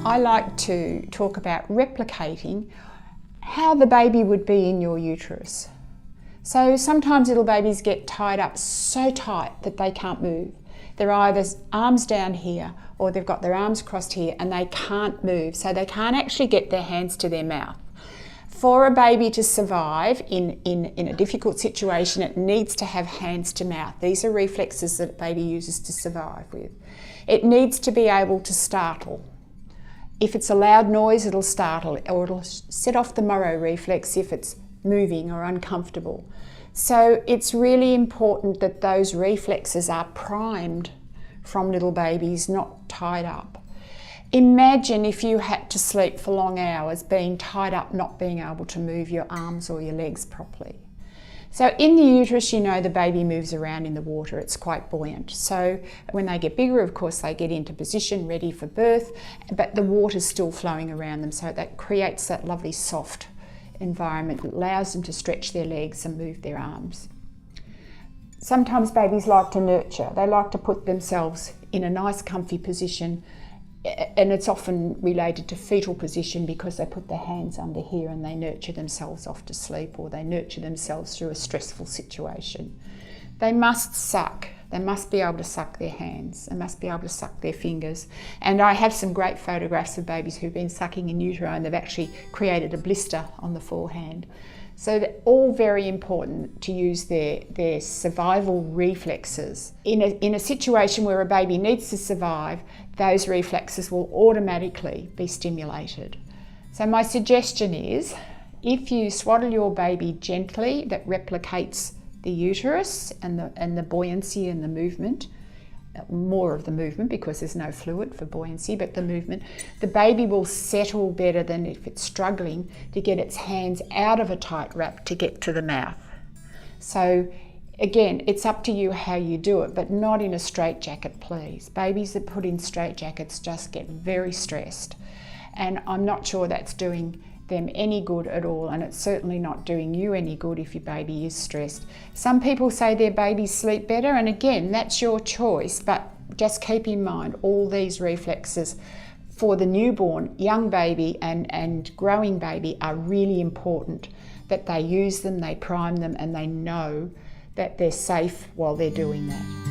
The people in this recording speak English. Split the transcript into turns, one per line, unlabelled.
I like to talk about replicating how the baby would be in your uterus. So sometimes little babies get tied up so tight that they can't move. They're either arms down here or they've got their arms crossed here and they can't move, so they can't actually get their hands to their mouth. For a baby to survive in a difficult situation, it needs to have hands to mouth. These are reflexes that a baby uses to survive with. It needs to be able to startle. If it's a loud noise, it'll startle, or it'll set off the moro reflex if it's moving or uncomfortable. So it's really important that those reflexes are primed from little babies, not tied up. Imagine if you had to sleep for long hours being tied up, not being able to move your arms or your legs properly. So in the uterus, you know, the baby moves around in the water. It's quite buoyant. So when they get bigger, of course, they get into position ready for birth, but the water's still flowing around them. So that creates that lovely soft environment that allows them to stretch their legs and move their arms. Sometimes babies like to nurture. They like to put themselves in a nice comfy position, and it's often related to fetal position because they put their hands under here and they nurture themselves off to sleep, or they nurture themselves through a stressful situation. They must suck. They must be able to suck their hands. They must be able to suck their fingers. And I have some great photographs of babies who've been sucking in utero and they've actually created a blister on the forehand. So they're all very important to use their survival reflexes. In a situation where a baby needs to survive, those reflexes will automatically be stimulated. So my suggestion is, if you swaddle your baby gently, that replicates the uterus and the buoyancy and the movement, more of the movement because there's no fluid for buoyancy, but the movement, the baby will settle better than if it's struggling to get its hands out of a tight wrap to get to the mouth. So again, it's up to you how you do it, but not in a straitjacket, please. Babies that put in straitjackets just get very stressed, and I'm not sure that's doing them any good at all, and it's certainly not doing you any good if your baby is stressed. Some people say their babies sleep better, and again, that's your choice, but just keep in mind all these reflexes for the newborn, young baby and growing baby are really important, that they use them, they prime them, and they know that they're safe while they're doing that.